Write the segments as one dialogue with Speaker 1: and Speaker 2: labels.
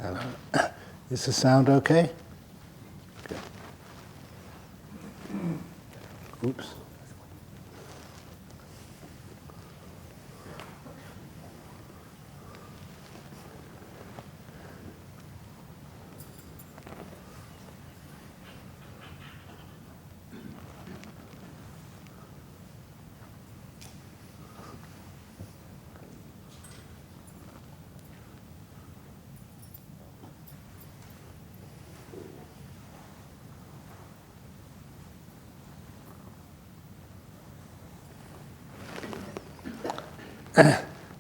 Speaker 1: Hello. Is the sound okay? Good. Oops.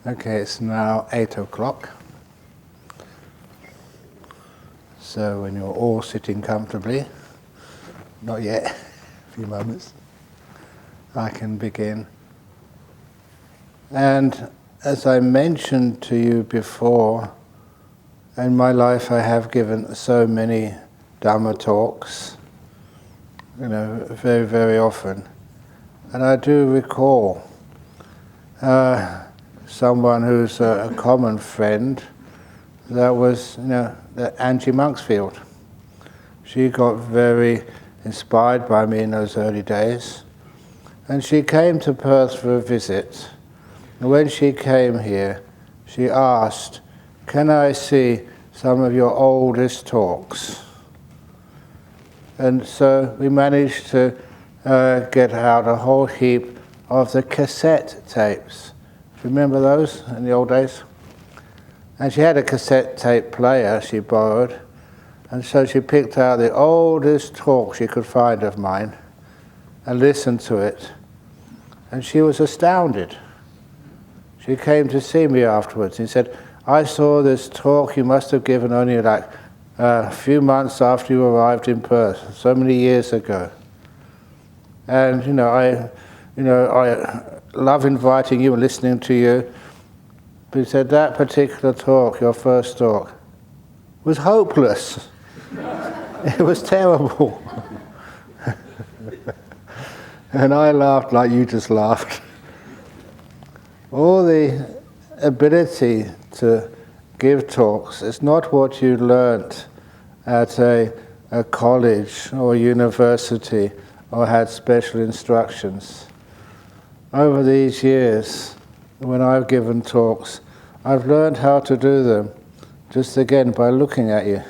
Speaker 1: Okay, it's now 8 o'clock. So when you're all sitting comfortably, not yet, a few moments, I can begin. And as I mentioned to you before, in my life I have given so many Dhamma talks, very, very often. And I do recall someone who's a common friend, that was, Angie Monksfield. She got very inspired by me in those early days. And she came to Perth for a visit. And when she came here, she asked, "Can I see some of your oldest talks?" And so we managed to get out a whole heap of the cassette tapes. Do you remember those in the old days? And she had a cassette tape player she borrowed, and so she picked out the oldest talk she could find of mine and listened to it. And she was astounded. She came to see me afterwards and said, "I saw this talk you must have given only like a few months after you arrived in Perth, so many years ago. And I love inviting you and listening to you." But he said that particular talk, your first talk, was hopeless. It was terrible. And I laughed like you just laughed. All the ability to give talks is not what you learnt at a college or university or had special instructions. Over these years, when I've given talks, I've learned how to do them, just again by looking at you,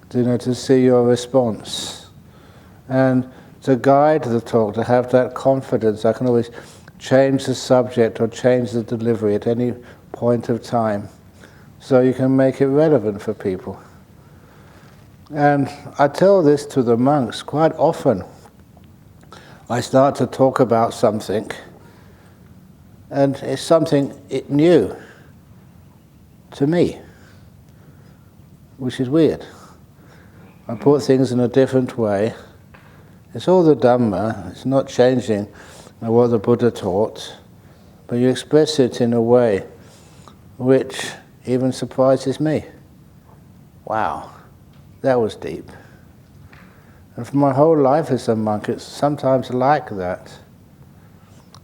Speaker 1: to see your response. And to guide the talk, to have that confidence, I can always change the subject or change the delivery at any point of time, so you can make it relevant for people. And I tell this to the monks quite often. I start to talk about something, and it's something new to me, which is weird. I put things in a different way. It's all the Dhamma, it's not changing what the Buddha taught, but you express it in a way which even surprises me. Wow, that was deep. And for my whole life as a monk, it's sometimes like that.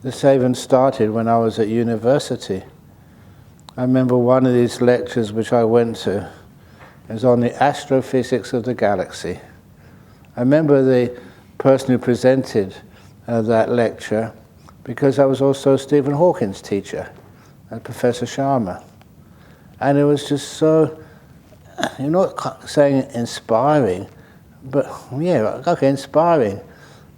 Speaker 1: This even started when I was at university. I remember one of these lectures which I went to. It was on the astrophysics of the galaxy. I remember the person who presented that lecture because I was also Stephen Hawking's teacher, Professor Sharma. And it was just so, you're not saying inspiring, but yeah, okay, inspiring.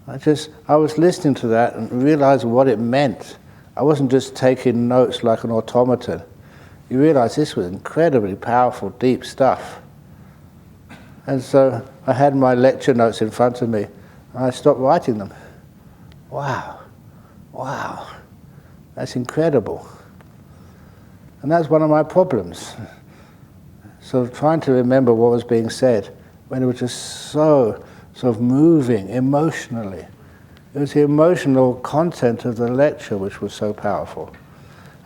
Speaker 1: I was listening to that and realized what it meant. I wasn't just taking notes like an automaton. You realize this was incredibly powerful, deep stuff. And so I had my lecture notes in front of me, and I stopped writing them. Wow, that's incredible. And that's one of my problems. So trying to remember what was being said when it was just so sort of moving emotionally. It was the emotional content of the lecture which was so powerful.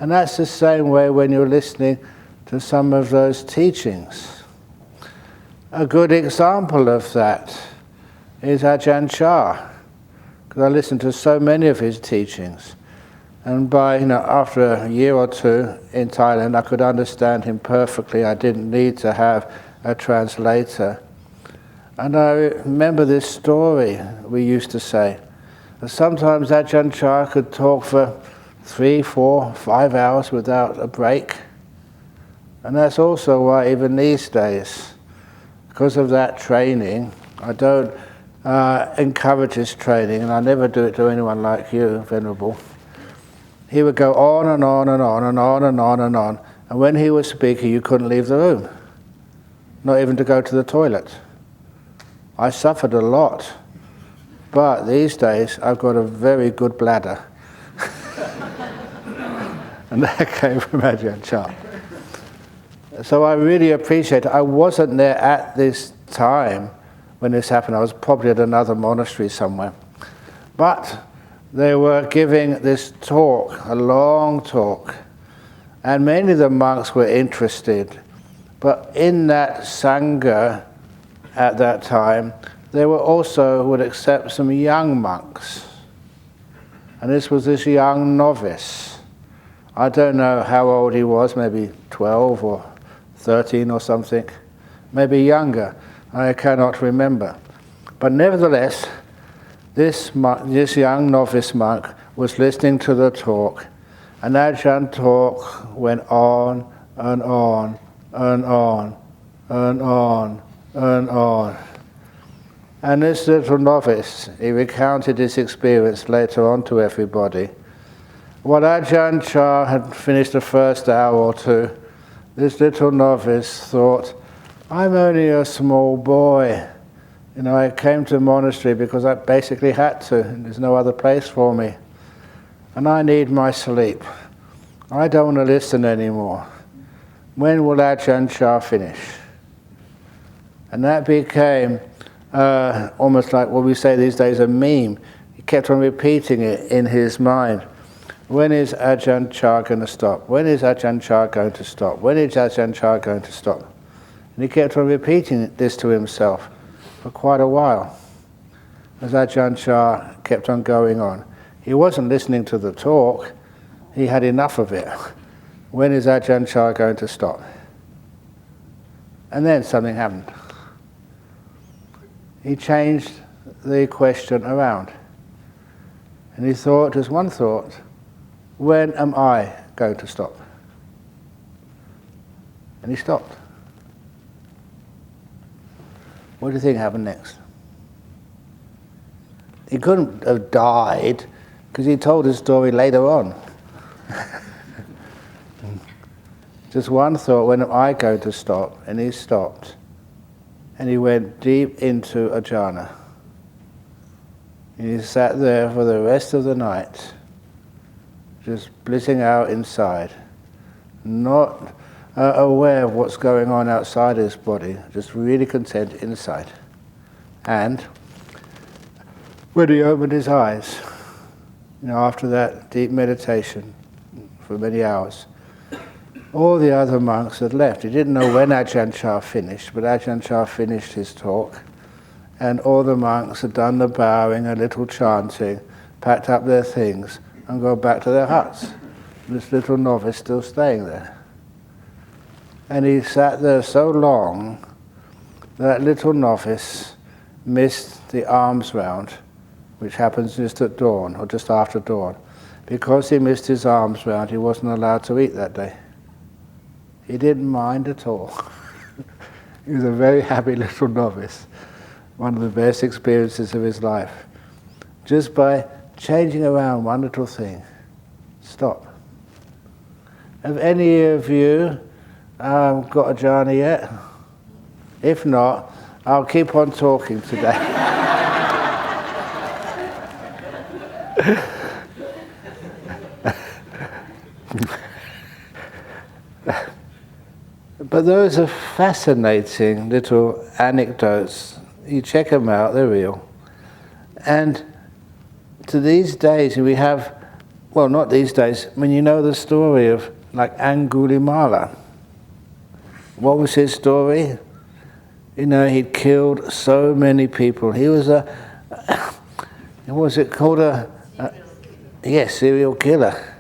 Speaker 1: And that's the same way when you're listening to some of those teachings. A good example of that is Ajahn Chah, because I listened to so many of his teachings. And by, after a year or two in Thailand, I could understand him perfectly. I didn't need to have a translator. And I remember this story we used to say. That sometimes Ajahn Chah could talk for 3, 4, 5 hours without a break. And that's also why even these days, because of that training, I don't encourage his training, and I never do it to anyone like you, Venerable. He would go on and on and on and on and on and on. And when he was speaking, you couldn't leave the room. Not even to go to the toilet. I suffered a lot. But these days, I've got a very good bladder. And that came from Ajahn Chah. So I really appreciate it. I wasn't there at this time when this happened. I was probably at another monastery somewhere. But they were giving this talk, a long talk, and many of the monks were interested. But in that Sangha at that time, they were also would accept some young monks. And this was this young novice. I don't know how old he was, maybe 12 or 13 or something, maybe younger. I cannot remember. But nevertheless, this young novice monk was listening to the talk, and Ajahn talk went on and on and on and on and on. And this little novice, he recounted his experience later on to everybody. While Ajahn Chah had finished the first hour or two, this little novice thought, I'm only a small boy. I came to a monastery because I basically had to, and there's no other place for me. And I need my sleep. I don't want to listen anymore. When will Ajahn Chah finish? And that became almost like what we say these days, a meme. He kept on repeating it in his mind. When is Ajahn Chah going to stop? When is Ajahn Chah going to stop? When is Ajahn Chah going to stop? And he kept on repeating this to himself for quite a while, as Ajahn Chah kept on going on. He wasn't listening to the talk, he had enough of it. When is Ajahn Chah going to stop? And then something happened. He changed the question around. And he thought, just one thought, when am I going to stop? And he stopped. What do you think happened next? He couldn't have died because he told his story later on. Just one thought, when am I going to stop? And he stopped. And he went deep into a jhana. And he sat there for the rest of the night, just blissing out inside, not aware of what's going on outside his body, just really content inside. And when he opened his eyes, after that deep meditation for many hours, all the other monks had left. He didn't know when Ajahn Chah finished, but Ajahn Chah finished his talk, and all the monks had done the bowing, a little chanting, packed up their things, and go back to their huts. This little novice still staying there. And he sat there so long that little novice missed the alms round, which happens just at dawn, or just after dawn. Because he missed his alms round, he wasn't allowed to eat that day. He didn't mind at all. He was a very happy little novice. One of the best experiences of his life. Just by changing around one little thing. Stop. Have any of you got a jhana yet? If not, I'll keep on talking today. But those are fascinating little anecdotes. You check them out, they're real. And to these days we have, well, not these days, you know the story of like Angulimala. What was his story? He'd killed so many people. He was a, what was it called? Serial killer.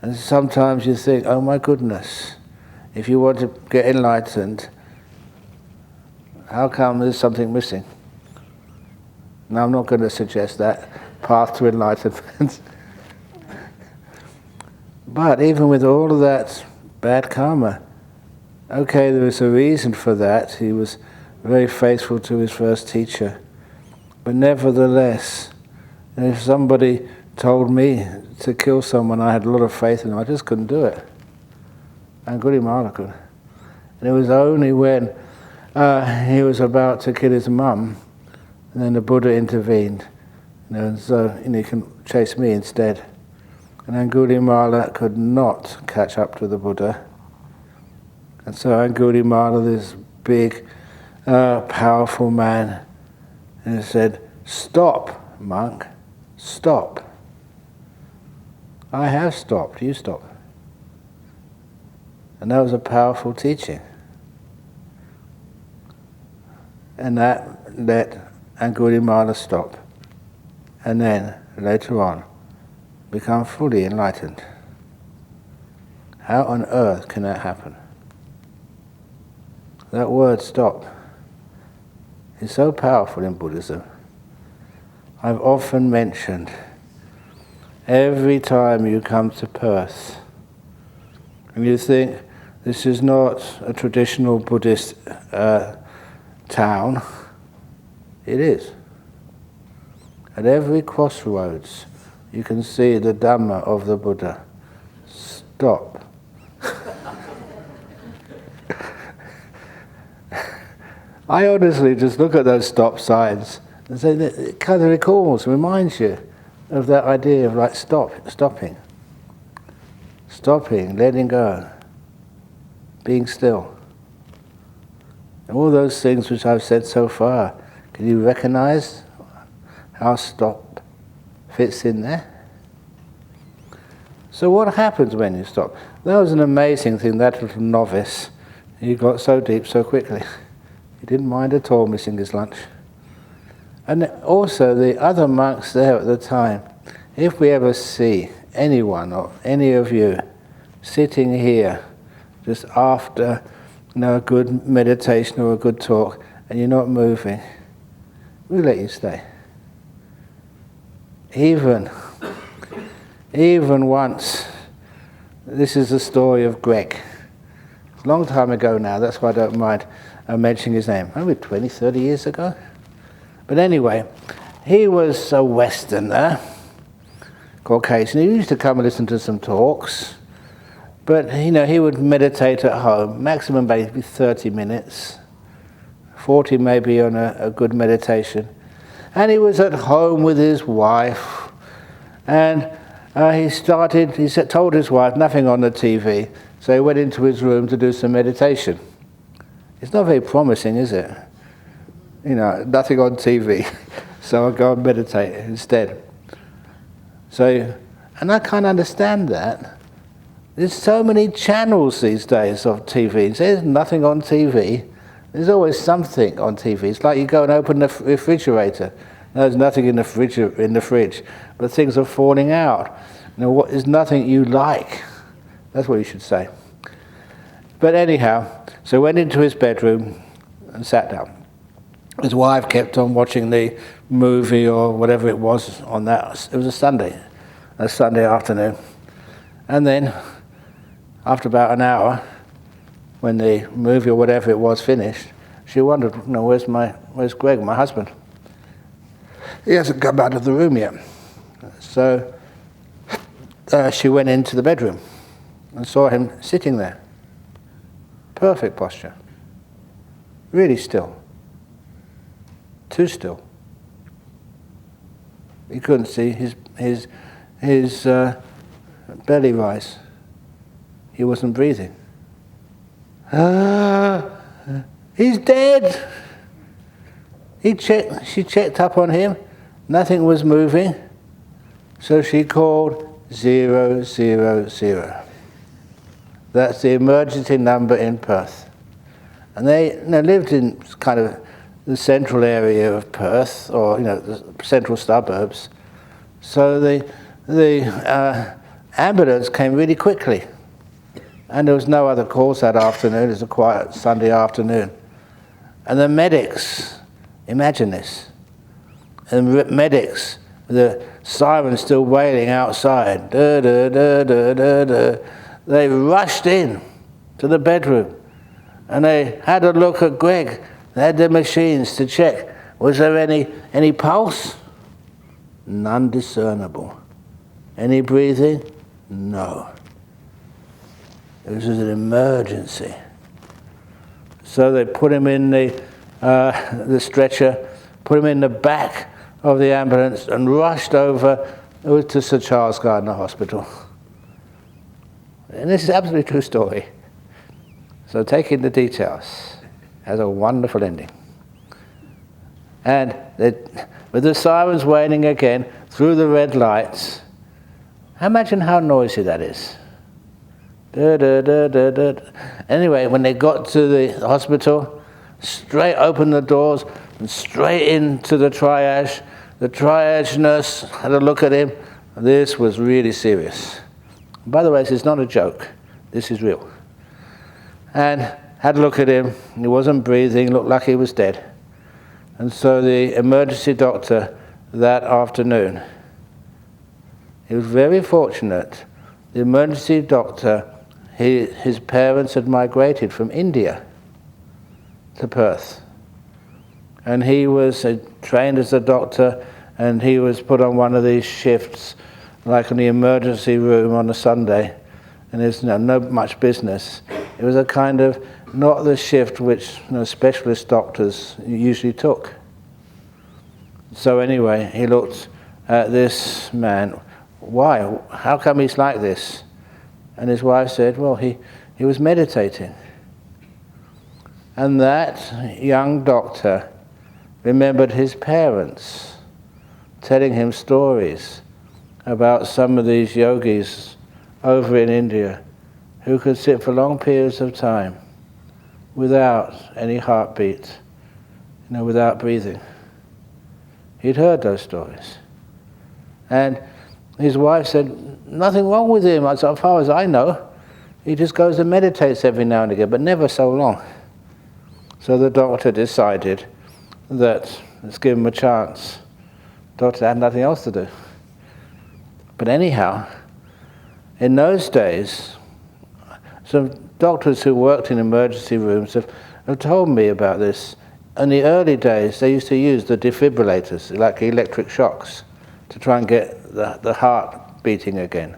Speaker 1: And sometimes you think, oh my goodness, if you want to get enlightened, how come there's something missing? Now I'm not going to suggest that path to enlightenment. But even with all of that bad karma, okay, there was a reason for that. He was very faithful to his first teacher. But nevertheless, if somebody told me to kill someone, I had a lot of faith in them, I just couldn't do it. Angulimala could. And it was only when he was about to kill his mum, and then the Buddha intervened. And so you can chase me instead. And Angulimala could not catch up to the Buddha. And so Angulimala, this big, powerful man, and he said, "Stop, monk, stop." I have stopped, you stop. And that was a powerful teaching. And that let Angulimala stop. And then, later on, become fully enlightened. How on earth can that happen? That word stop is so powerful in Buddhism. I've often mentioned, every time you come to Perth, and you think this is not a traditional Buddhist town, it is. At every crossroads, you can see the Dhamma of the Buddha. Stop. I honestly just look at those stop signs and say that it kind of reminds you of that idea of like stopping, letting go, being still. And all those things which I've said so far, can you recognize how stop fits in there? So what happens when you stop? That was an amazing thing, that little novice. He got so deep so quickly. He didn't mind at all missing his lunch. And also the other monks there at the time, if we ever see anyone or any of you sitting here just after a good meditation or a good talk and you're not moving, we let you stay. Even once, this is the story of Greg. A long time ago now, that's why I don't mind mentioning his name. Maybe 20, 30 years ago. But anyway, he was a Westerner, Caucasian. He used to come and listen to some talks. But, he would meditate at home, maximum maybe 30 minutes, 40 maybe on a good meditation. And he was at home with his wife, and he told his wife, nothing on the TV, so he went into his room to do some meditation. It's not very promising, is it? Nothing on TV, so I'll go and meditate instead. So, and I can't understand that. There's so many channels these days of TV. There's nothing on TV. There's always something on TV. It's like you go and open the refrigerator. There's nothing in the fridge, but things are falling out. There's nothing you like. That's what you should say. But anyhow, so went into his bedroom and sat down. His wife kept on watching the movie or whatever it was on that. It was a Sunday afternoon. And then, after about an hour, when the movie or whatever it was finished, she wondered, where's Greg, my husband? He hasn't come out of the room yet. So she went into the bedroom and saw him sitting there. Perfect posture. Really still. Too still. You couldn't see his belly rise. He wasn't breathing. He's dead. She checked up on him. Nothing was moving. So she called 000. That's the emergency number in Perth. And they lived in kind of the central area of Perth, or the central suburbs. So the ambulance came really quickly. And there was no other calls that afternoon. It was a quiet Sunday afternoon. And the medics, imagine this, and the medics, the siren still wailing outside, da, da, da, da, da, da. They rushed in to the bedroom and they had a look at Greg. They had their machines to check, was there any pulse? None discernible. Any breathing? No. It was an emergency. So they put him in the stretcher, put him in the back of the ambulance and rushed over to Sir Charles Gardner Hospital. And this is an absolutely true story. So taking the details has a wonderful ending. And with the sirens wailing again through the red lights, imagine how noisy that is. Da, da, da, da, da. Anyway, when they got to the hospital, straight open the doors and straight into the triage. The triage nurse had a look at him. This was really serious. By the way, this is not a joke. This is real. And had a look at him. He wasn't breathing, looked like he was dead. And so the emergency doctor that afternoon, he was very fortunate. The emergency doctor, his parents had migrated from India to Perth. And he was trained as a doctor, and he was put on one of these shifts, like in the emergency room on a Sunday, and there's no much business. It was a kind of, not the shift which specialist doctors usually took. So anyway, he looked at this man. Why? How come he's like this? And his wife said, well, he was meditating. And that young doctor remembered his parents telling him stories about some of these yogis over in India who could sit for long periods of time without any heartbeat, without breathing. He'd heard those stories. And his wife said, nothing wrong with him, as far as I know. He just goes and meditates every now and again, but never so long. So the doctor decided that let's give him a chance. The doctor had nothing else to do. But anyhow, in those days, some doctors who worked in emergency rooms have told me about this. In the early days, they used to use the defibrillators, like electric shocks, to try and get the heart beating again.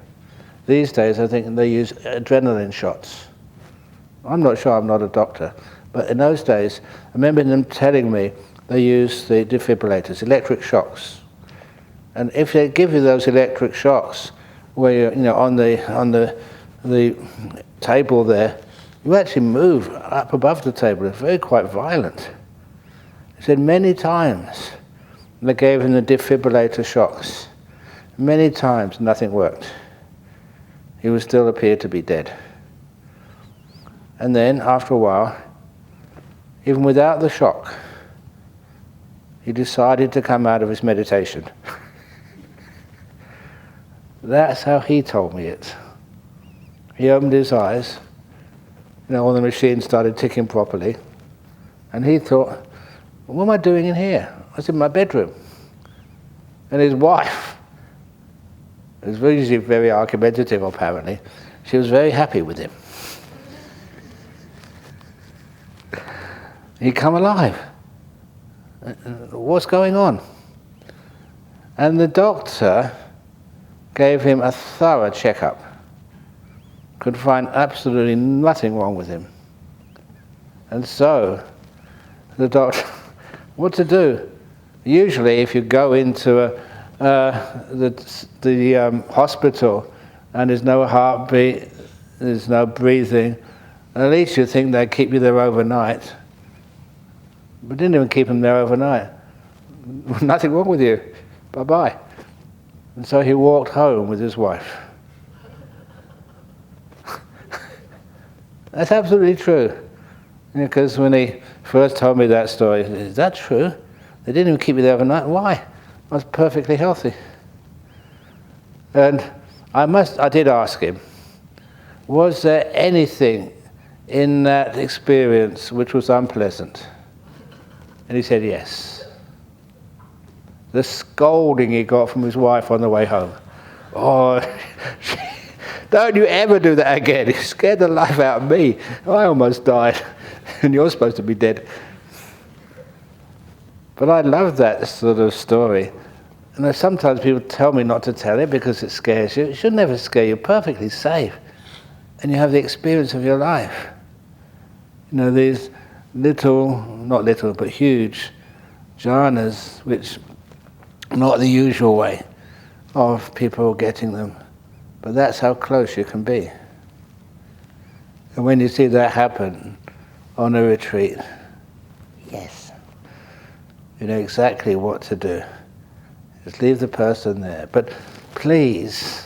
Speaker 1: These days, I think they use adrenaline shots. I'm not sure, I'm not a doctor. But in those days, I remember them telling me they used the defibrillators, electric shocks. And if they give you those electric shocks, where you're on the table there, you actually move up above the table. It's very quite violent. He said many times they gave him the defibrillator shocks. Many times nothing worked. He would still appear to be dead. And then after a while, even without the shock, he decided to come out of his meditation. That's how he told me it. He opened his eyes, all the machines started ticking properly, and he thought, what am I doing in here? I was in my bedroom. And his wife, who was usually very argumentative apparently, she was very happy with him. He'd come alive. What's going on? And the doctor gave him a thorough checkup. Could find absolutely nothing wrong with him. And so, the doctor, what to do? Usually, if you go into the hospital and there's no heartbeat, there's no breathing, at least you think they'd keep you there overnight. But didn't even keep him there overnight. Nothing wrong with you. Bye-bye. And so he walked home with his wife. That's absolutely true. Because when he first told me that story, he said, is that true? They didn't even keep me there overnight. Why? I was perfectly healthy. And I did ask him, was there anything in that experience which was unpleasant? And he said yes. The scolding he got from his wife on the way home. Oh, don't you ever do that again. It scared the life out of me. I almost died, and you're supposed to be dead. But I love that sort of story. And sometimes people tell me not to tell it because it scares you. It should never scare you. You're perfectly safe. And you have the experience of your life. You know, these little, not little, but huge jhanas, which are not the usual way of people getting them. But that's how close you can be. And when you see that happen on a retreat, yes, you know exactly what to do. Just leave the person there. But please,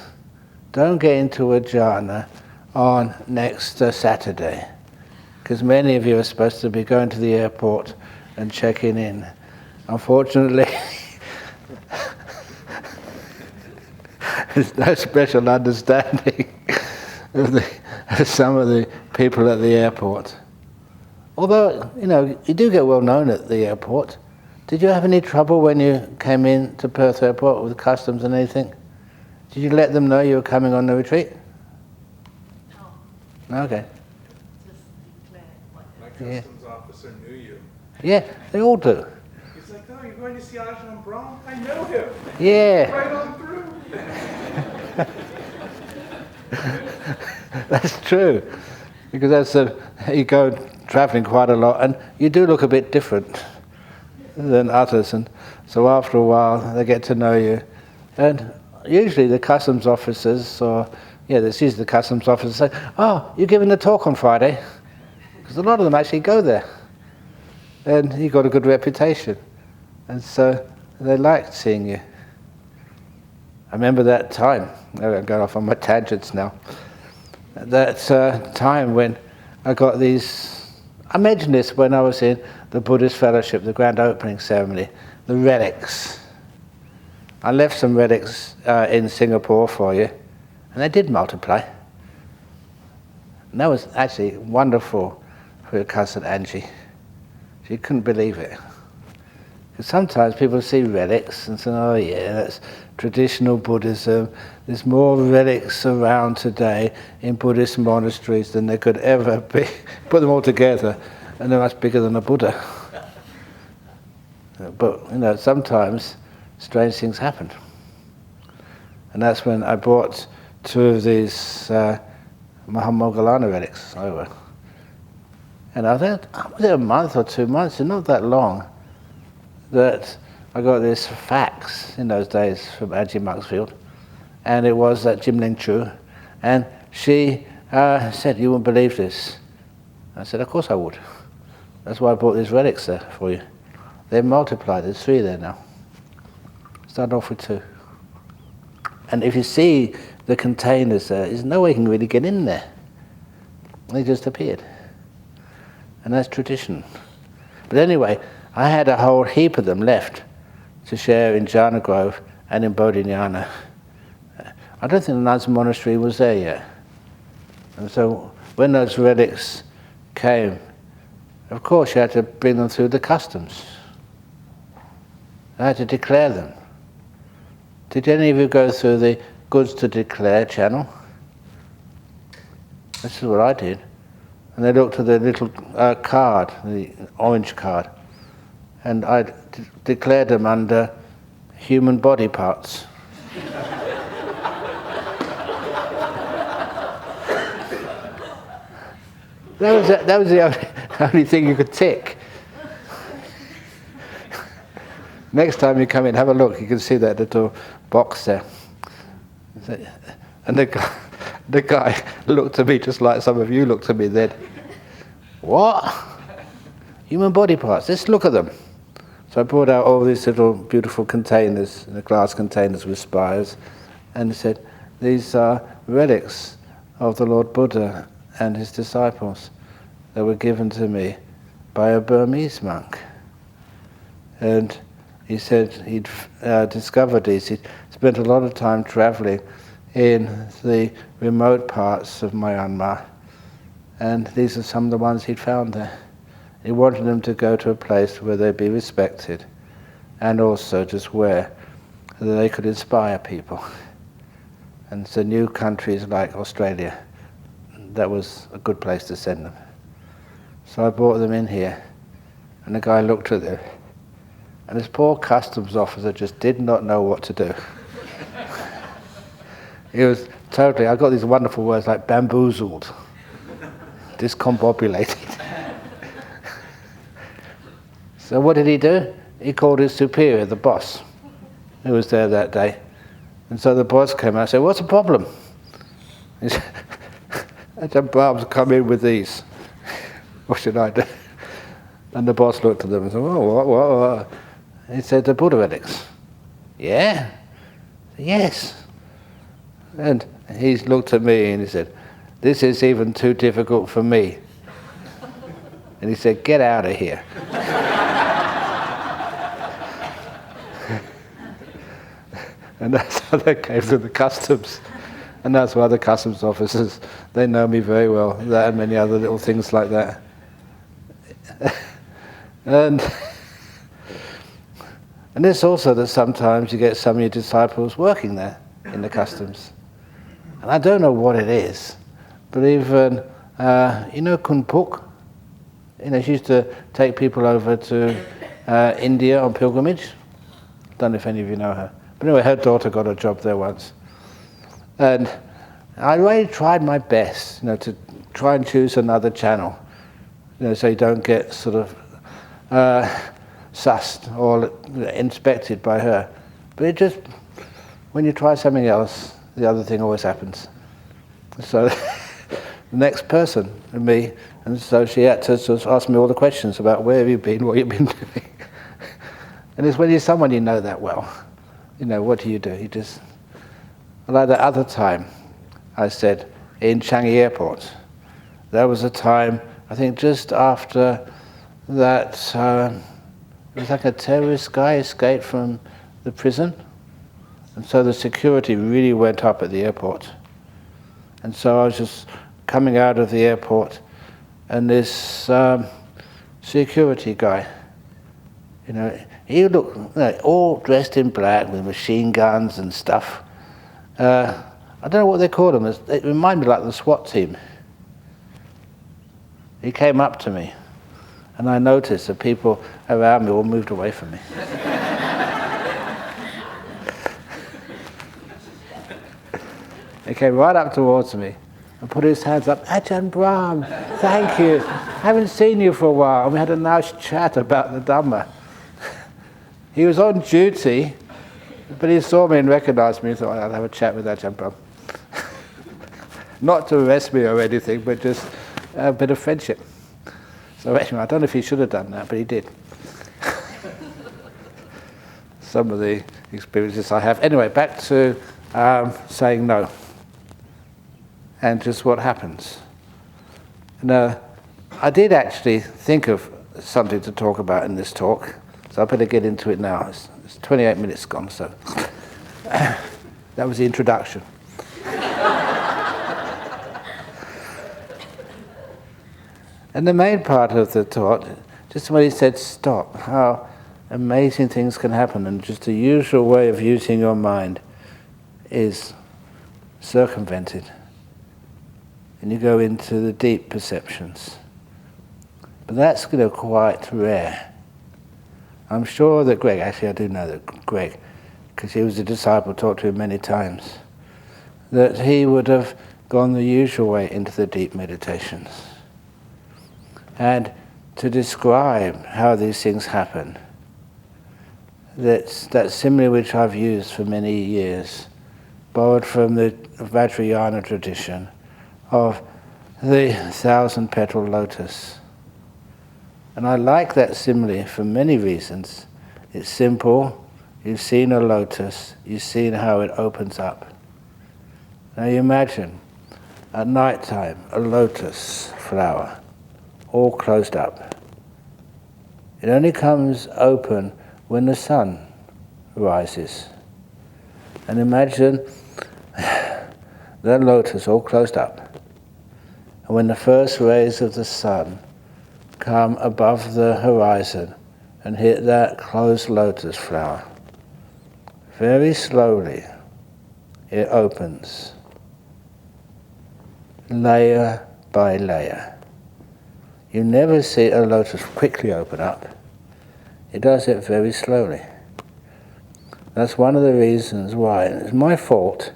Speaker 1: don't get into a jhana on next Saturday, because many of you are supposed to be going to the airport and checking in. Unfortunately, there's no special understanding of some of the people at the airport. Although, you know, you do get well known at the airport. Did you have any trouble when you came in to Perth Airport with customs and anything? Did you let them know you were coming on the retreat? No. Okay.
Speaker 2: Just declare
Speaker 3: My customs officer knew you.
Speaker 1: Yeah, they all do.
Speaker 3: He's like, oh, you're going to see Ajahn Brahm? I know him.
Speaker 1: Yeah.
Speaker 3: Right on through.
Speaker 1: That's true. Because you go travelling quite a lot and you do look a bit different than others, and so after a while they get to know you. And usually the customs officers, there's usually the customs officers say, oh, you're giving a talk on Friday? Because a lot of them actually go there. And you've got a good reputation. And so they liked seeing you. I remember that time, I'm going off on my tangents now, that time when I got these, I mentioned this when I was in the Buddhist Fellowship, the grand opening ceremony, the relics. I left some relics in Singapore for you, and they did multiply. And that was actually wonderful for your cousin Angie. She couldn't believe it. Because sometimes people see relics and say, oh yeah, that's traditional Buddhism. There's more relics around today in Buddhist monasteries than there could ever be. Put them all together, and they're much bigger than a Buddha. But, you know, sometimes strange things happen. And that's when I brought two of these Mahamoggallana relics over. And I was there a month or 2 months, and not that long, that I got this fax in those days from Angie Monksfield, and it was at Jim Ling Chu, and she said, you wouldn't believe this. I said, of course I would. That's why I brought these relics there for you. They've multiplied, there's 3 there now. Started off with 2. And if you see the containers there, there's no way you can really get in there. They just appeared. And that's tradition. But anyway, I had a whole heap of them left to share in Jhana Grove and in Bodhinyana. I don't think the nuns' monastery was there yet. And so when those relics came, of course you had to bring them through the customs. I had to declare them. Did any of you go through the goods to declare channel? This is what I did. And they looked at the little card, the orange card, and I declared them under human body parts. That was the only thing you could tick. Next time you come in, have a look. You can see that little box there. And the guy looked at me just like some of you looked at me then. What? Human body parts. Let's look at them. So I brought out all these little beautiful containers, the glass containers with spires, and said, these are relics of the Lord Buddha and his disciples that were given to me by a Burmese monk. And he said he'd discovered these. He'd spent a lot of time traveling in the remote parts of Myanmar, and these are some of the ones he'd found there. He wanted them to go to a place where they'd be respected, and also just where they could inspire people. And so new countries like Australia, that was a good place to send them. So I brought them in here, and the guy looked at them, and this poor customs officer just did not know what to do. He was totally, I got these wonderful words like bamboozled, discombobulated. So what did he do? He called his superior, the boss, who was there that day. And so the boss came out and said, "What's the problem?" He said, "Ajahn Brahm's come in with these. What should I do?" And the boss looked at them and said, "Oh, what? He said, "The Buddha relics." "Yeah?" "Yes." And he looked at me and he said, "This is even too difficult for me." And he said, "Get out of here." And that's how they came to the customs. And that's why the customs officers, they know me very well, that and many other little things like that. And it's also that sometimes you get some of your disciples working there in the customs. And I don't know what it is, but even, you know Kunpuk? You know, she used to take people over to India on pilgrimage. I don't know if any of you know her. But anyway, her daughter got a job there once. And I really tried my best, you know, to try and choose another channel, you know, so you don't get sort of sussed or inspected by her. But it just, when you try something else, the other thing always happens. So the next person, me, and so she had to sort of ask me all the questions about where have you been, what have you been doing. And it's when you're someone you know that well, you know, what do? You just, like that other time I said in Changi Airport, there was a time, I think just after that, it was like a terrorist guy escaped from the prison, and so the security really went up at the airport. And so I was just coming out of the airport, and this security guy, you know, he looked, you know, all dressed in black with machine guns and stuff. I don't know what they call them. It reminded me like the SWAT team. He came up to me, and I noticed that people around me all moved away from me. He came right up towards me and put his hands up. "Ajahn Brahm, thank you. Haven't seen you for a while." And we had a nice chat about the Dhamma. He was on duty, but he saw me and recognized me and thought, "I'll have a chat with Ajahn Brahm." Not to arrest me or anything, but just a bit of friendship. So anyway, I don't know if he should have done that, but he did. Some of the experiences I have. Anyway, back to saying no. And just what happens. Now, I did actually think of something to talk about in this talk, so I better get into it now. It's 28 minutes gone, so that was the introduction. And the main part of the talk, just when he said stop, how amazing things can happen, and just the usual way of using your mind is circumvented. And you go into the deep perceptions. But that's, you know, quite rare. I'm sure that Greg, actually I do know that Greg, because he was a disciple, talked to him many times, that he would have gone the usual way into the deep meditations. And to describe how these things happen, that's that simile which I've used for many years, borrowed from the Vajrayana tradition, of the 1,000-petal lotus. And I like that simile for many reasons. It's simple. You've seen a lotus. You've seen how it opens up. Now you imagine, at night time, a lotus flower, all closed up. It only comes open when the sun rises. And imagine that lotus all closed up. And when the first rays of the sun come above the horizon and hit that closed lotus flower, very slowly it opens, layer by layer. You never see a lotus quickly open up. It does it very slowly. That's one of the reasons why, and it's my fault,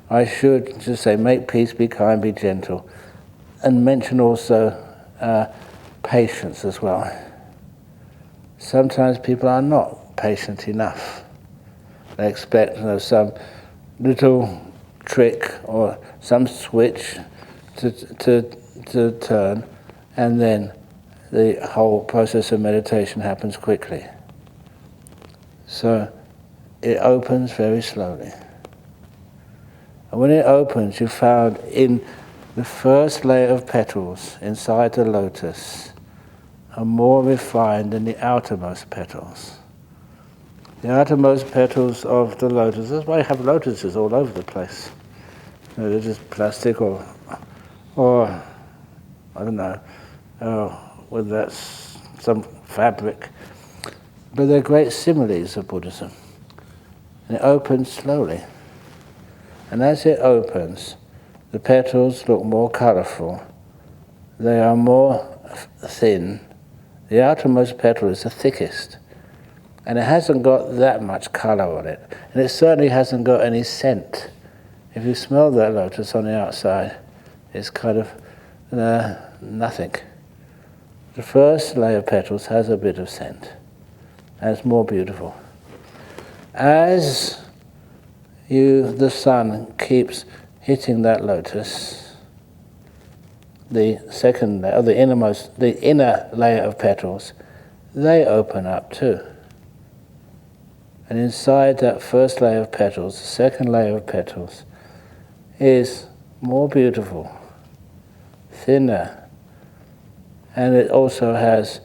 Speaker 1: I should just say, make peace, be kind, be gentle, and mention also patience as well. Sometimes people are not patient enough. They expect some little trick or some switch to turn, and then the whole process of meditation happens quickly. So it opens very slowly. And when it opens, you found in the first layer of petals inside the lotus are more refined than the outermost petals. The outermost petals of the lotus, that's why you have lotuses all over the place. They're just plastic or I don't know, whether that's some fabric. But they're great similes of Buddhism. And it opens slowly. And as it opens, the petals look more colourful. They are more thin. The outermost petal is the thickest. And it hasn't got that much colour on it. And it certainly hasn't got any scent. If you smell that lotus on the outside, it's kind of nothing. The first layer of petals has a bit of scent. And it's more beautiful. As the sun keeps hitting that lotus, the second layer, the inner layer of petals, they open up too. And inside that first layer of petals, the second layer of petals is more beautiful, thinner, and it also has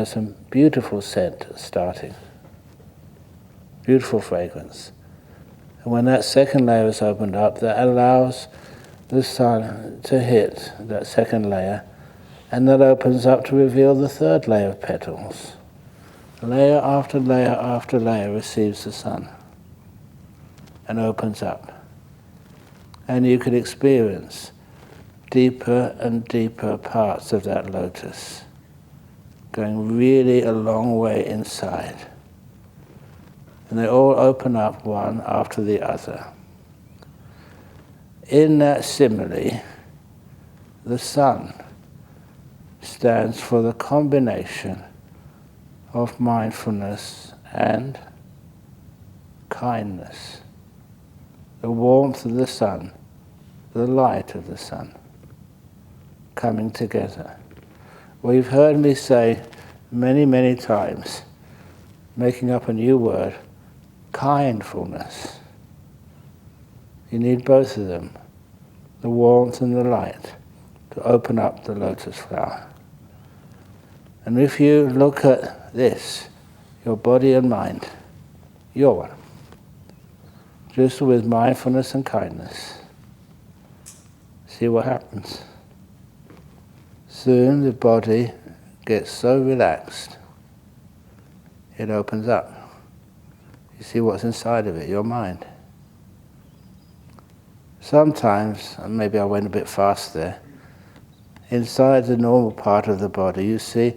Speaker 1: some beautiful scent starting, beautiful fragrance. And when that second layer is opened up, that allows the sun to hit that second layer, and that opens up to reveal the third layer of petals. Layer after layer after layer receives the sun and opens up. And you can experience deeper and deeper parts of that lotus, going really a long way inside. And they all open up one after the other. In that simile, the sun stands for the combination of mindfulness and kindness. The warmth of the sun, the light of the sun, coming together. Well, you've heard me say many, many times, making up a new word, kindfulness. You need both of them, the warmth and the light, to open up the lotus flower. And if you look at this, your body and mind, you're one. Just with mindfulness and kindness. See what happens. Soon the body gets so relaxed, it opens up. You see what's inside of it, your mind. Sometimes, and maybe I went a bit fast there, inside the normal part of the body, you see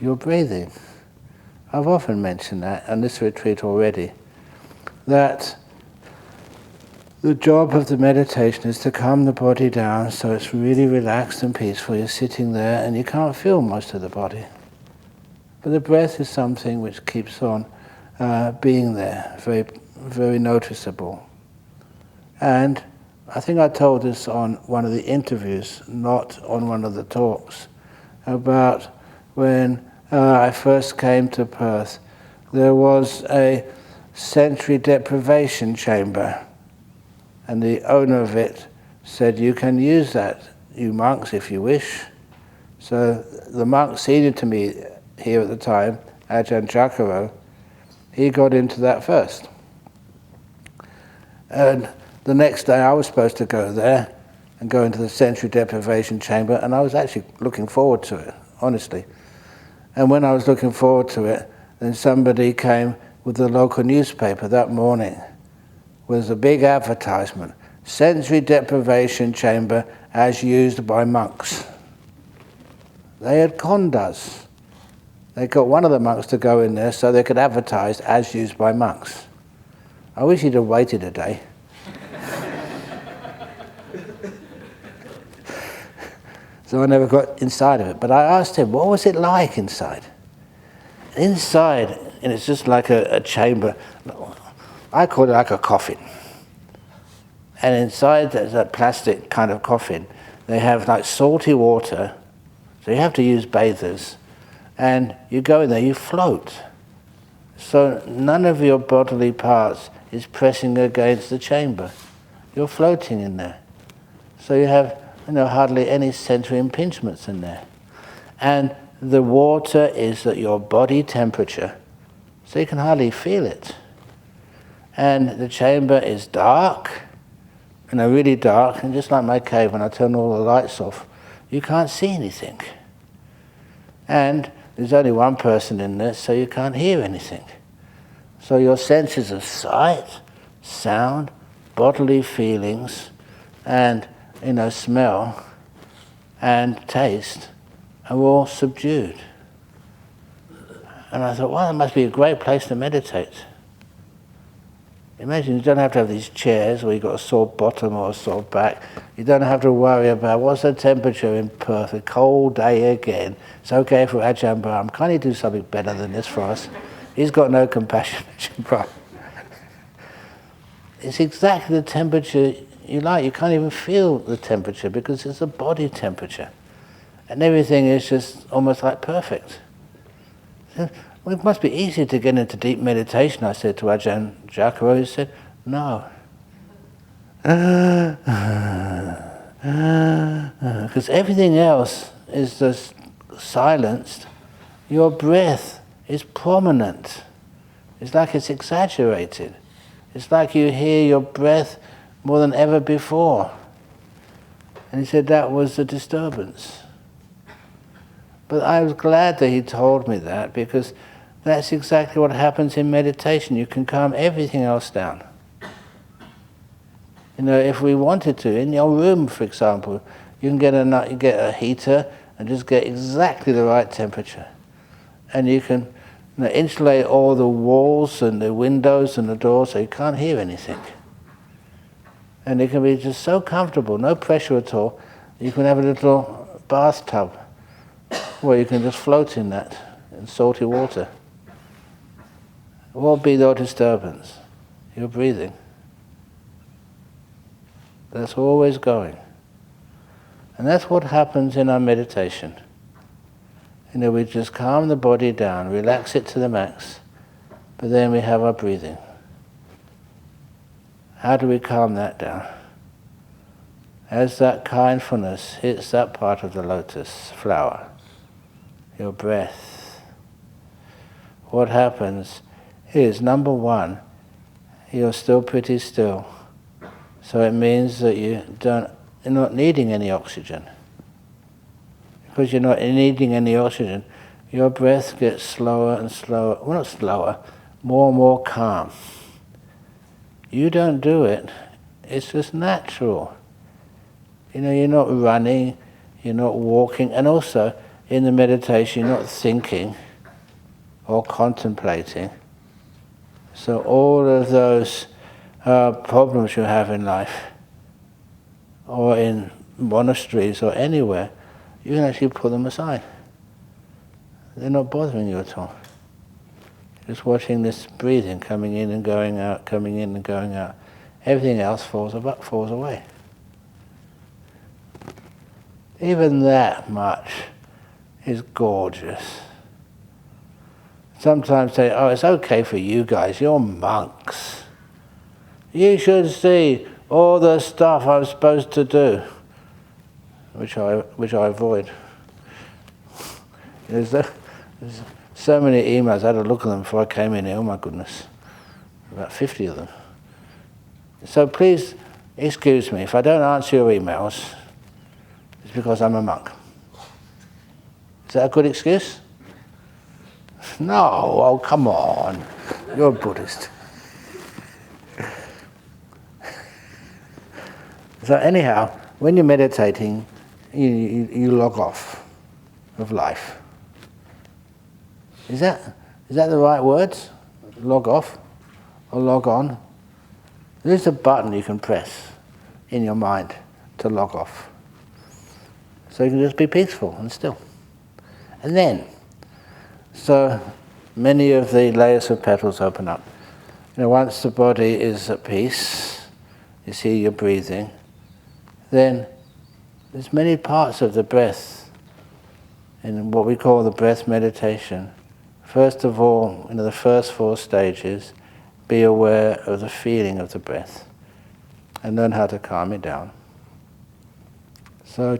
Speaker 1: your breathing. I've often mentioned that on this retreat already, that the job of the meditation is to calm the body down so it's really relaxed and peaceful. You're sitting there and you can't feel most of the body. But the breath is something which keeps on being there, very, very noticeable. And I think I told this on one of the interviews, not on one of the talks, about when I first came to Perth, there was a sensory deprivation chamber, and the owner of it said, you can use that, you monks, if you wish. So the monk senior to me here at the time, Ajahn Brahm, he got into that first. And the next day I was supposed to go there and go into the sensory deprivation chamber, and I was actually looking forward to it, honestly. And when I was looking forward to it, then somebody came with the local newspaper that morning with a big advertisement, sensory deprivation chamber as used by monks. They had conned us. They got one of the monks to go in there so they could advertise as used by monks. I wish he'd have waited a day. So I never got inside of it. But I asked him, what was it like inside? Inside, and it's just like a chamber, I call it like a coffin. And inside there's a plastic kind of coffin. They have like salty water, so you have to use bathers. And you go in there, you float. So none of your bodily parts is pressing against the chamber. You're floating in there. So you have hardly any sensory impingements in there. And the water is at your body temperature, so you can hardly feel it. And the chamber is dark, really dark, and just like my cave, when I turn all the lights off, you can't see anything. And there's only one person in there, so you can't hear anything. So your senses of sight, sound, bodily feelings, and smell and taste are all subdued. And I thought, well, that must be a great place to meditate. Imagine you don't have to have these chairs where you've got a sore bottom or a sore back. You don't have to worry about what's the temperature in Perth, a cold day again. It's okay for Ajahn Brahm. Can't he do something better than this for us? He's got no compassion, Ajahn Brahm. It's exactly the temperature you like. You can't even feel the temperature because it's a body temperature. And everything is just almost like perfect. Well, it must be easy to get into deep meditation, I said to Ajahn Brahm. He said, no. Because everything else is just silenced. Your breath is prominent. It's like it's exaggerated. It's like you hear your breath more than ever before. And he said that was the disturbance. But I was glad that he told me that, because that's exactly what happens in meditation. You can calm everything else down. If we wanted to, in your room, for example, you can get a heater and just get exactly the right temperature. And you can insulate all the walls and the windows and the doors so you can't hear anything. And it can be just so comfortable, no pressure at all. You can have a little bathtub where you can just float in that, in salty water. What will be no disturbance? You're breathing. That's always going. And that's what happens in our meditation. We just calm the body down, relax it to the max, but then we have our breathing. How do we calm that down? As that kindfulness hits that part of the lotus flower, your breath, what happens is, number one, you're still pretty still. So it means that you're not needing any oxygen. Because you're not needing any oxygen, your breath gets slower and slower. Well, not slower, more and more calm. You don't do it. It's just natural. You're not running, you're not walking, and also in the meditation you're not thinking or contemplating. So all of those problems you have in life, or in monasteries or anywhere, you can actually put them aside. They're not bothering you at all. Just watching this breathing coming in and going out, coming in and going out. Everything else falls away. Even that much is gorgeous. Sometimes say, oh, it's okay for you guys, you're monks. You should see all the stuff I'm supposed to do, which I avoid. There's so many emails, I had to look at them before I came in here, oh my goodness, about 50 of them. So please excuse me, if I don't answer your emails, it's because I'm a monk. Is that a good excuse? No, oh come on, you're a Buddhist. So anyhow, when you're meditating, you log off of life. Is that the right words? Log off or log on? There's a button you can press in your mind to log off. So you can just be peaceful and still. And then, so many of the layers of petals open up. Once the body is at peace, you see you're breathing, then there's many parts of the breath in what we call the breath meditation. First of all, the first 4 stages, be aware of the feeling of the breath and learn how to calm it down. So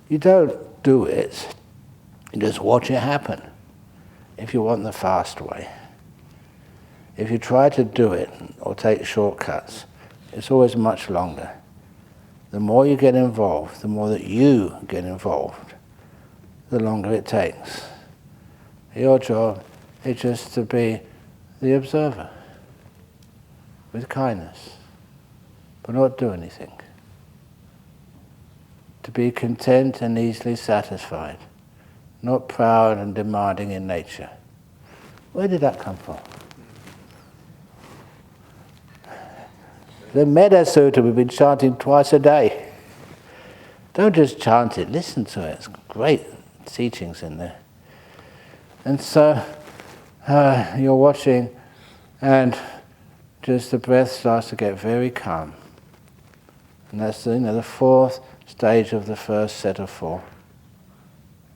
Speaker 1: you don't do it, you just watch it happen if you want the fast way. If you try to do it or take shortcuts, it's always much longer. The more you get involved, the more that you get involved, the longer it takes. Your job is just to be the observer with kindness, but not do anything. To be content and easily satisfied, not proud and demanding in nature. Where did that come from? The Metta Sutta we've been chanting twice a day. Don't just chant it, listen to it. It's great teachings in there. And so you're watching, and just the breath starts to get very calm. And that's the 4th stage of the first set of 4.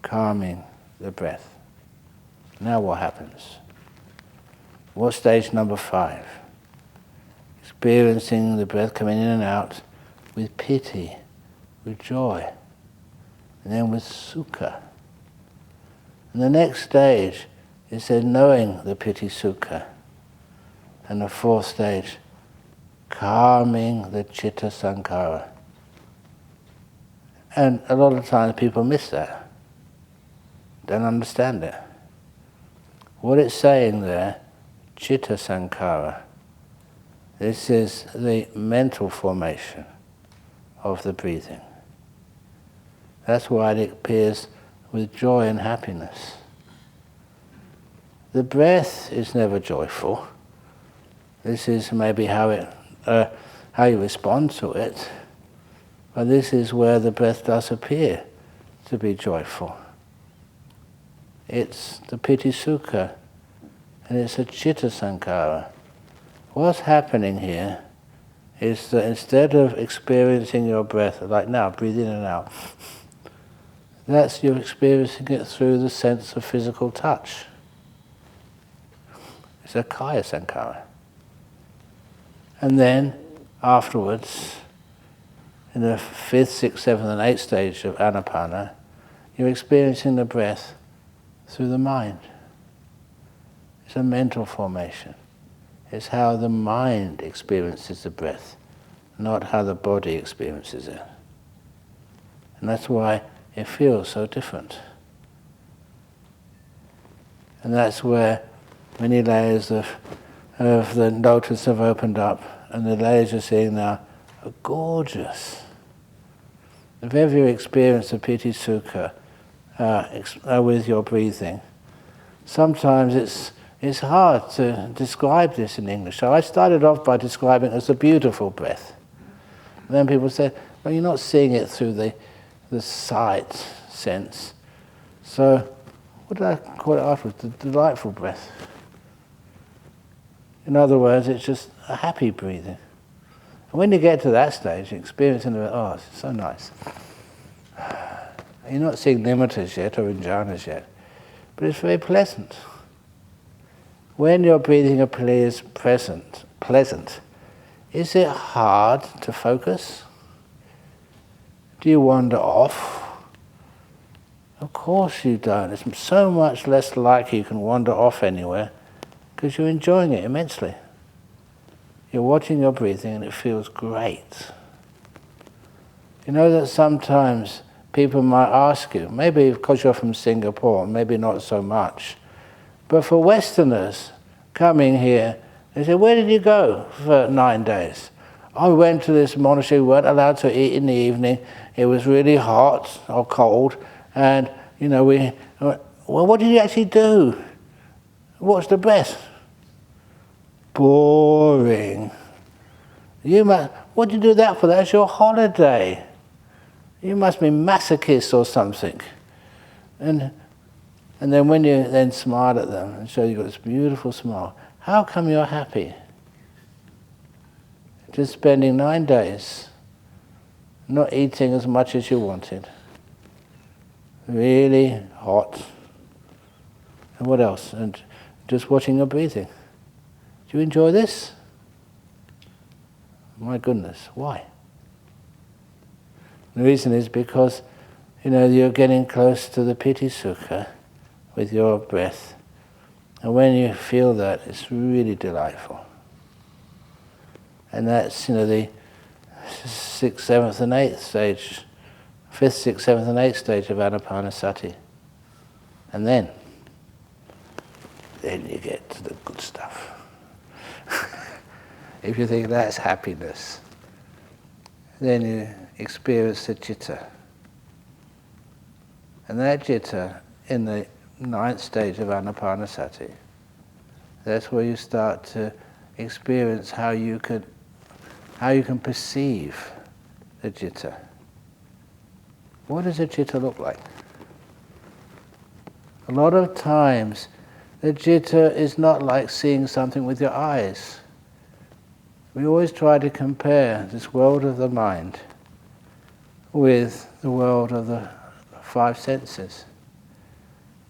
Speaker 1: Calming the breath. Now what happens? What's stage number 5? Experiencing the breath coming in and out with piti, with joy, and then with sukha. And the next stage is then knowing the piti sukha. And the 4th stage, calming the citta sankhara. And a lot of times people miss that, don't understand it. What it's saying there, citta sankhara, this is the mental formation of the breathing. That's why it appears with joy and happiness. The breath is never joyful. This is maybe how you respond to it, but this is where the breath does appear to be joyful. It's the piti sukha, and it's a citta sankhara. What's happening here is that instead of experiencing your breath, like now, breathe in and out, that's you're experiencing it through the sense of physical touch. It's a kaya sankhara. And then, afterwards, in the 5th, 6th, 7th and 8th stage of anapana, you're experiencing the breath through the mind. It's a mental formation. It's how the mind experiences the breath, not how the body experiences it. And that's why it feels so different. And that's where many layers of the lotus have opened up, and the layers you're seeing now are gorgeous. If ever you experience a piti sukha with your breathing, sometimes it's hard to describe this in English. So I started off by describing it as a beautiful breath. And then people said, well, you're not seeing it through the sight sense. So what did I call it afterwards? The delightful breath. In other words, it's just a happy breathing. And when you get to that stage, you're experiencing it, oh, it's so nice. You're not seeing nimittas yet or jhanas yet, but it's very pleasant. When your breathing appears pleasant, is it hard to focus? Do you wander off? Of course you don't. It's so much less likely you can wander off anywhere because you're enjoying it immensely. You're watching your breathing and it feels great. You know that sometimes people might ask you, maybe because you're from Singapore, maybe not so much, but for Westerners coming here, they say, where did you go for 9 days? I went to this monastery, we weren't allowed to eat in the evening, it was really hot or cold, and well, what did you actually do? What's the best? Boring. What do you do that for? That's your holiday. You must be masochist or something. And then when you then smile at them and show you've got this beautiful smile, how come you're happy? Just spending 9 days, not eating as much as you wanted, really hot, and what else? And just watching your breathing. Do you enjoy this? My goodness, why? The reason is because, you're getting close to the piti sukha with your breath. And when you feel that, it's really delightful. And that's, the 6th, 7th and 8th stage, 5th, 6th, 7th and 8th stage of anapanasati. And then you get to the good stuff. If you think that's happiness, then you experience the citta. And that citta, in the 9th stage of anapanasati, that's where you start to experience how you can perceive the citta. What does a citta look like? A lot of times, the citta is not like seeing something with your eyes. We always try to compare this world of the mind with the world of the 5 senses.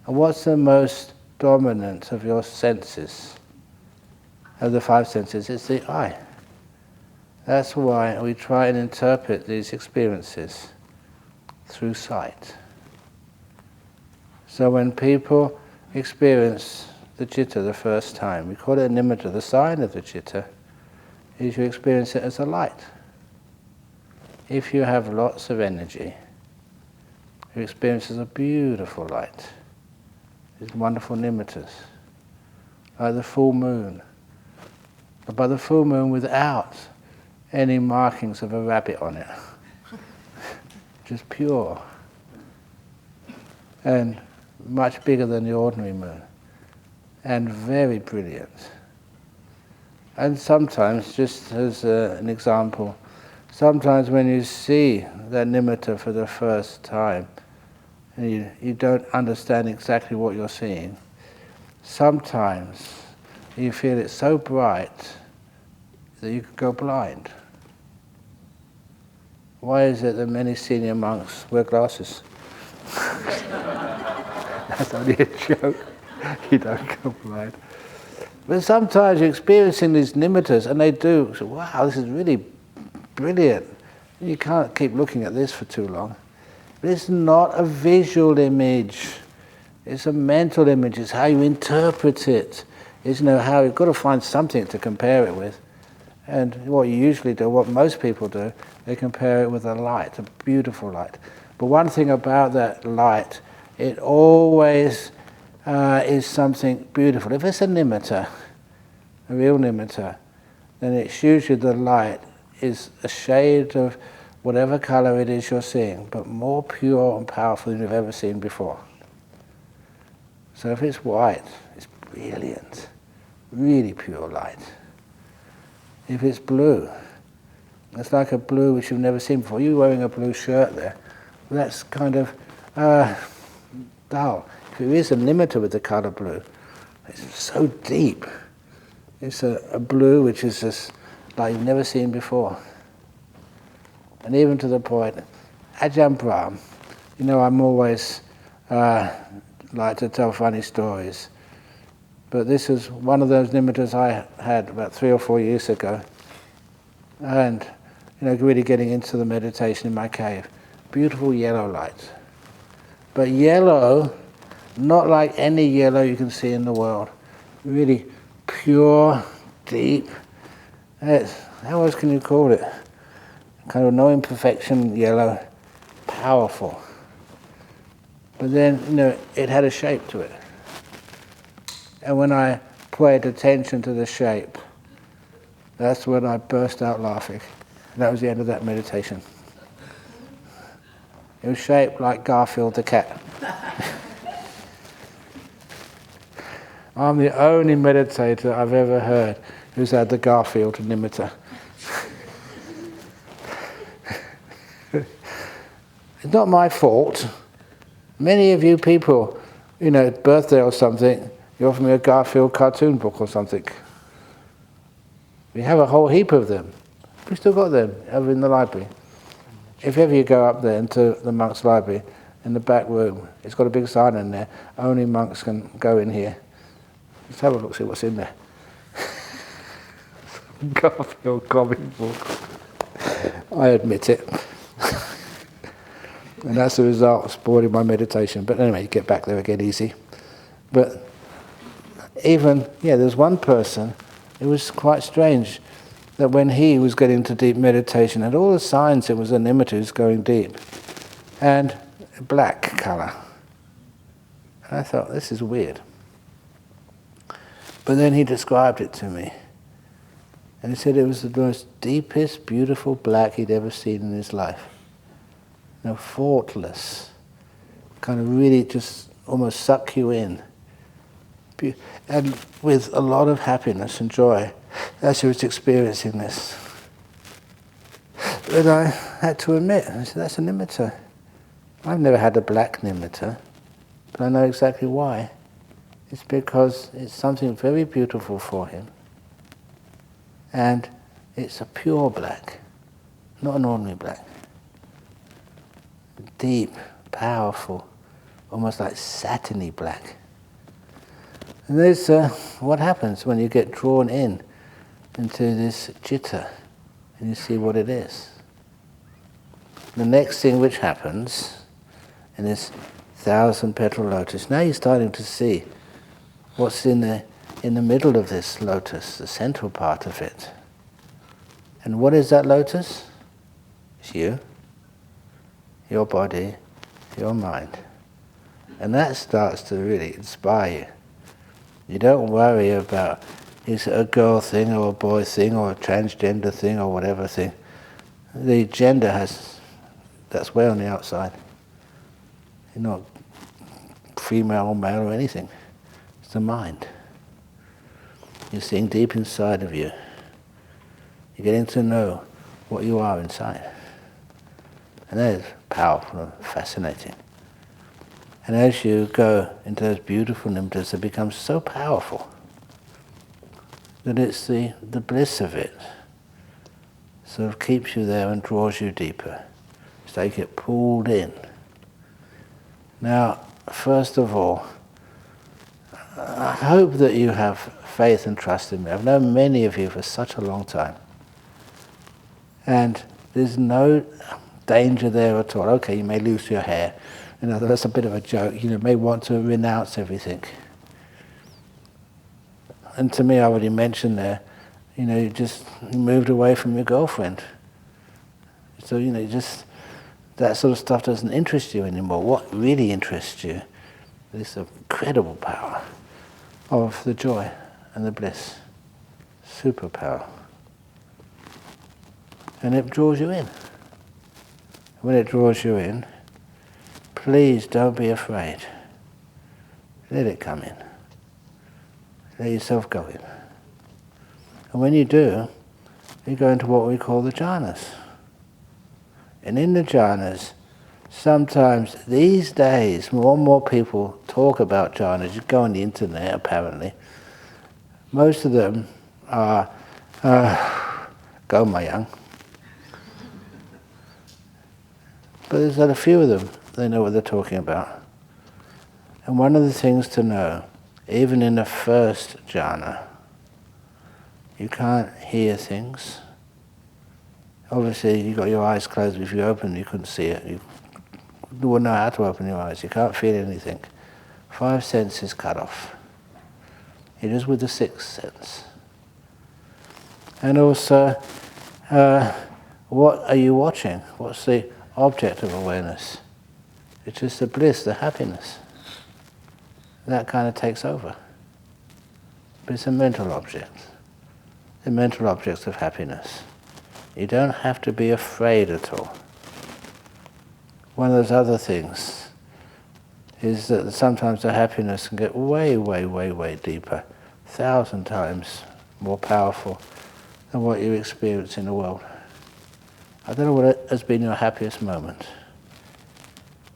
Speaker 1: And what's the most dominant of your senses, of the 5 senses? It's the eye. That's why we try and interpret these experiences through sight. So when people experience the citta the first time, we call it a nimitta. The sign of the citta is you experience it as a light. If you have lots of energy, you experience it as a beautiful light. These wonderful nimittas, like the full moon. But by the full moon without any markings of a rabbit on it. Just pure. And much bigger than the ordinary moon. And very brilliant. And sometimes, just as an example, sometimes when you see that nimitta for the first time, and you don't understand exactly what you're seeing, sometimes you feel it so bright that you could go blind. Why is it that many senior monks wear glasses? That's only a joke. You don't go blind. But sometimes you're experiencing these nimittas, and they do. So, wow, this is really brilliant. You can't keep looking at this for too long. But it's not a visual image. It's a mental image. It's how you interpret it. It's how you've got to find something to compare it with. And what you usually do, what most people do, they compare it with a light, a beautiful light. But one thing about that light, it always is something beautiful. If it's a nimitta, a real nimitta, then it's usually the light is a shade of whatever color it is you're seeing, but more pure and powerful than you've ever seen before. So if it's white, it's brilliant, really pure light. If it's blue, it's like a blue which you've never seen before. You're wearing a blue shirt there. That's kind of dull. If it is a nimitta with the color blue, it's so deep. It's a blue which is just like you've never seen before. And even to the point, Ajahn Brahm, I'm always like to tell funny stories. But this is one of those nimittas I had about 3 or 4 years ago. And, really getting into the meditation in my cave. Beautiful yellow light. But yellow, not like any yellow you can see in the world. Really pure, deep. How else can you call it? kind of no imperfection, yellow, powerful. But then, it had a shape to it. And when I paid attention to the shape, that's when I burst out laughing. And that was the end of that meditation. It was shaped like Garfield the cat. I'm the only meditator I've ever heard who's had the Garfield nimitta. It's not my fault. Many of you people, birthday or something, you offer me a Garfield cartoon book or something. We have a whole heap of them. We've still got them over in the library. If ever you go up there into the monks' library, in the back room, it's got a big sign in there, only monks can go in here. Let's have a look, see what's in there. Garfield comic book. I admit it. And that's the result of spoiling my meditation. But anyway, you get back there again easy. But even, there's one person, it was quite strange that when he was getting to deep meditation, and all the signs it was a nimitta who's going deep, and black colour. And I thought, this is weird. But then he described it to me. And he said it was the most deepest, beautiful black he'd ever seen in his life. Faultless. Kind of really just almost suck you in. And with a lot of happiness and joy as he was experiencing this. But I had to admit, I said, that's a nimitta. I've never had a black nimitta, but I know exactly why. It's because it's something very beautiful for him. And it's a pure black, not an ordinary black. Deep, powerful, almost like satiny black. And there's what happens when you get drawn into this citta and you see what it is. The next thing which happens in this 1,000-petal lotus, now you're starting to see what's in the middle of this lotus, the central part of it. And what is that lotus? It's you, your body, your mind. And that starts to really inspire you. You don't worry about, is it a girl thing or a boy thing or a transgender thing or whatever thing. The gender that's way on the outside. You're not female or male or anything. It's the mind. You're seeing deep inside of you. You're getting to know what you are inside. And that is powerful and fascinating. And as you go into those beautiful nimittas, they become so powerful that it's the bliss of it sort of keeps you there and draws you deeper. So you get pulled in. Now, first of all, I hope that you have faith and trust in me. I've known many of you for such a long time. And there's no danger there at all. Okay, you may lose your hair. That's a bit of a joke. You may want to renounce everything. And to me, I already mentioned there, you just moved away from your girlfriend. So, just that sort of stuff doesn't interest you anymore. What really interests you is the incredible power of the joy and the bliss. Superpower. And it draws you in. When it draws you in, please don't be afraid. Let it come in. Let yourself go in. And when you do, you go into what we call the jhanas. And in the jhanas, sometimes these days, more and more people talk about jhanas. You go on the internet, apparently. Most of them are, go my young. But there's a few of them, they know what they're talking about. And one of the things to know, even in the first jhana, you can't hear things. Obviously, you've got your eyes closed. If you open, you couldn't see it. You wouldn't know how to open your eyes. You can't feel anything. 5 senses cut off. It is with the 6th sense. And also, what are you watching? What's the object of awareness? It's just the bliss, the happiness. That kind of takes over. But it's a mental object. The mental objects of happiness. You don't have to be afraid at all. One of those other things is that sometimes the happiness can get way, way, way, way deeper, 1,000 times more powerful than what you experience in the world. I don't know what has been your happiest moment.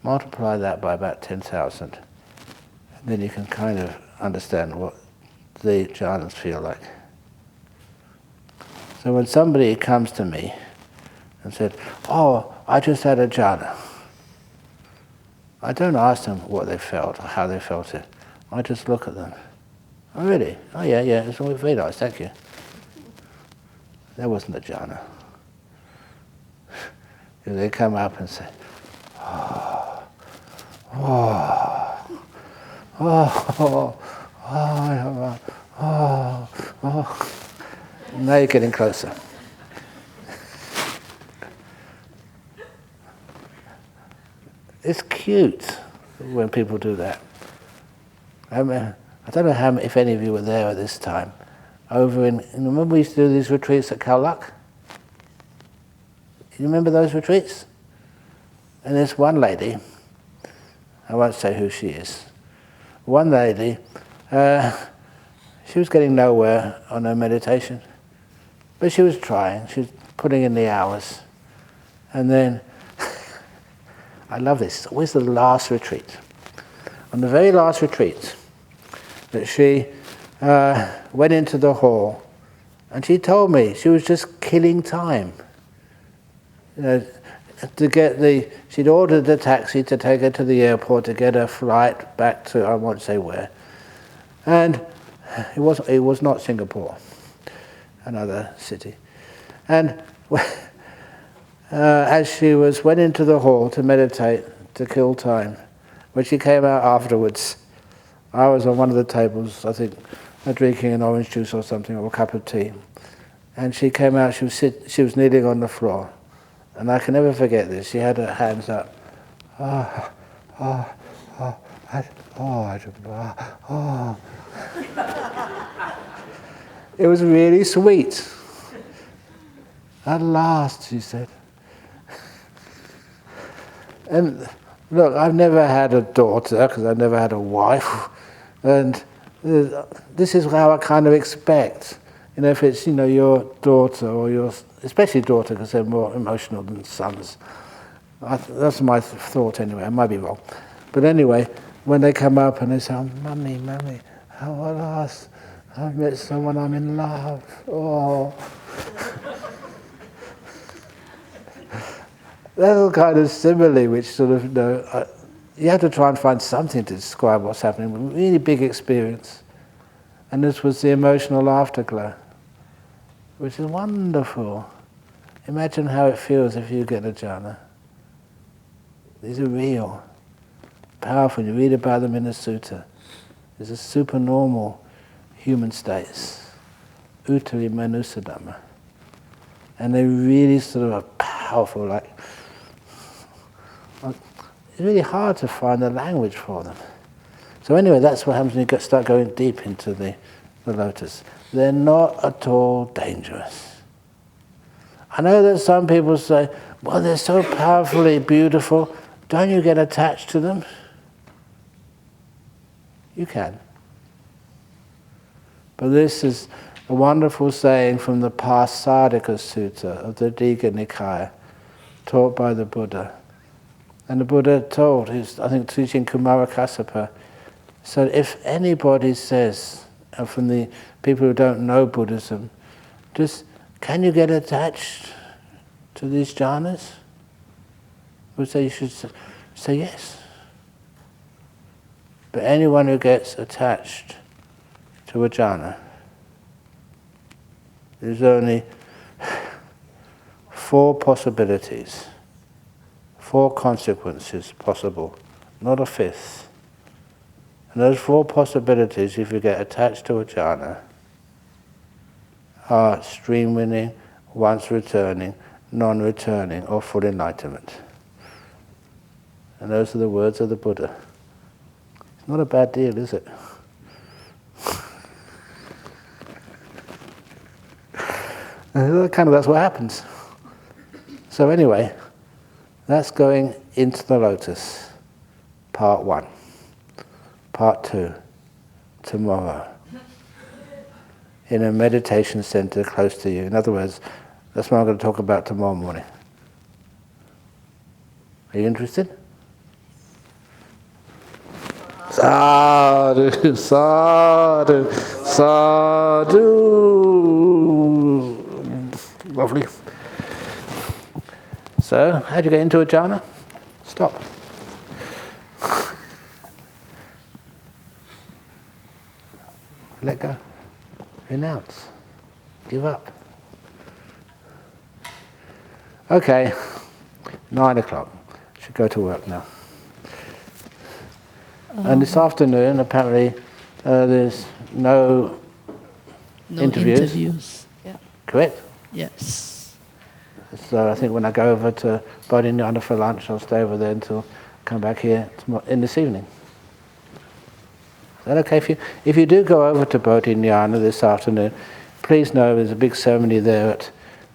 Speaker 1: Multiply that by about 10,000, and then you can kind of understand what the jhanas feel like. So when somebody comes to me and said, "Oh, I just had a jhana," I don't ask them what they felt or how they felt it. I just look at them. "Oh, really? Oh, yeah, it's all very nice, thank you." That wasn't a jhana. They come up and say, "Oh, oh, oh, oh, oh, oh." Now you're getting closer. It's cute when people do that. I don't know if any of you were there at this time. Remember we used to do these retreats at Khao Lak? You remember those retreats? And there's one lady, I won't say who she is, one lady, she was getting nowhere on her meditation, but she was trying, she was putting in the hours. And then, I love this, it's always the last retreat. On the very last retreat, that she went into the hall, and she told me she was just killing time. She'd ordered a taxi to take her to the airport to get her flight back to, I won't say where. And it was not Singapore, another city. And as she went into the hall to meditate, to kill time, when she came out afterwards, I was on one of the tables, I think, drinking an orange juice or something, or a cup of tea. And she came out, she was kneeling on the floor. And I can never forget this. She had her hands up. It was really sweet. At last, she said. And look, I've never had a daughter because I've never had a wife, and this is how I kind of expect. If it's your daughter or especially daughter because they're more emotional than sons. That's my thought anyway. I might be wrong, but anyway, when they come up and they say, "Oh, mummy, how at last I've met someone I'm in love." Oh. That's a kind of simile which sort of, you have to try and find something to describe what's happening. Really big experience. And this was the emotional afterglow, which is wonderful. Imagine how it feels if you get a jhana. These are real, powerful. You read about them in the sutta. These are supernormal human states, uttari manusadhamma. And they really sort of are powerful, it's really hard to find a language for them. So anyway, that's what happens when you start going deep into the lotus. They're not at all dangerous. I know that some people say, "Well, they're so powerfully beautiful, don't you get attached to them?" You can. But this is a wonderful saying from the Pasadika Sutta of the Digha Nikaya, taught by the Buddha. And the Buddha told, I think teaching Kumara Kassapa, so if anybody says, and from the people who don't know Buddhism, just, can you get attached to these jhanas? We say you should say yes. But anyone who gets attached to a jhana, there's only 4 possibilities, 4 consequences possible, not a 5th. And those 4 possibilities, if you get attached to a jhana, are stream winning, once returning, non-returning, or full enlightenment. And those are the words of the Buddha. It's not a bad deal, is it? That's what happens. So anyway, that's going into the lotus, part 1. Part 2, tomorrow, in a meditation center close to you. In other words, that's what I'm going to talk about tomorrow morning. Are you interested? Sadhu, sadhu, sadhu. Lovely. So, how'd you get into a jhana? Stop. Let go. Renounce. Give up. Okay, 9 o'clock. Should go to work now. And this afternoon, apparently, there's no interviews.
Speaker 2: Yeah.
Speaker 1: Correct?
Speaker 2: Yes.
Speaker 1: So I think when I go over to Bodhinyana for lunch, I'll stay over there until come back here in this evening. Is that okay for you? If you do go over to Bodhinyana this afternoon, please know there's a big ceremony there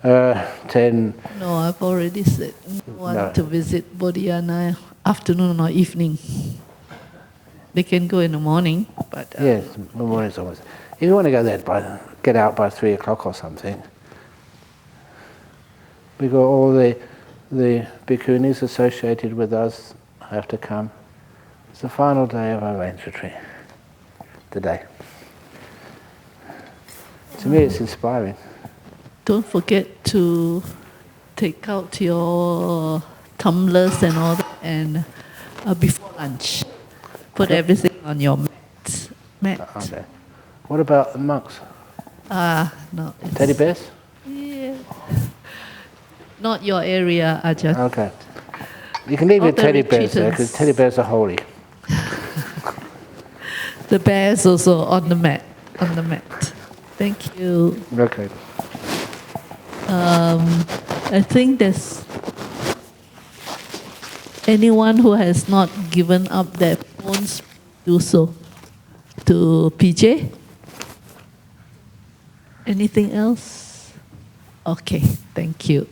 Speaker 1: at 10.
Speaker 2: No, I've already said want to visit Bodhinyana afternoon or evening. They can go in the morning, but
Speaker 1: Yes, the morning's always. If you want to go there, get out by 3 o'clock or something. We got all the bhikkhunis associated with us have to come. It's the final day of our rains retreat. Today. To me, it's inspiring.
Speaker 2: don't forget to take out your tumblers and all that, and before lunch, put everything on your mat.
Speaker 1: Okay. What about the monks?
Speaker 2: No.
Speaker 1: Teddy bears?
Speaker 2: Yeah. Not your area, Ajahn.
Speaker 1: Okay. You can leave your teddy bears there, because teddy bears are holy.
Speaker 2: The bears also on the mat. Thank you.
Speaker 1: Okay.
Speaker 2: I think there's anyone who has not given up their phones, do so. To PJ? Anything else? Okay, thank you.